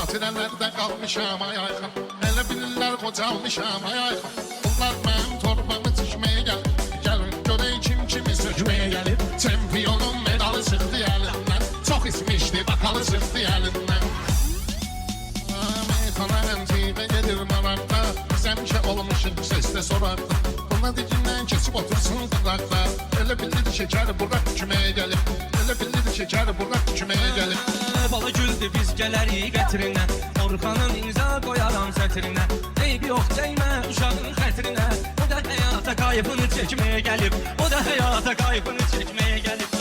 Xatirələrdə qalmışam ayayxan. Elə bilirlər qocalmışam ayayxan. Bunlar mənim torbamı tikməyə gəlib. Gəlin görək kim kimi sökməyə gəlib. Çempionun medalı çıxdı əlindən. Çox ismişdi bakalı çıxdı əlindən. Meyxana əmtiqə gedir maraqda. Biz həmişə olmuşuq səslə soraqda. Buna dikindən keçib otursun qıraqda. Elə bilirdi şəkər buraq küməyə gəlib. Elə bilirdi şəkər buraq küməyə gəlib. Bala güldü biz gələrik qətrinə. Orxanın imza qoyaram sətrinə. Eyb yox dəymə uşağın xətrinə. O da həyata qayıbını çəkməyə gəlib. O da həyata qayıbını çəkməyə gəlib.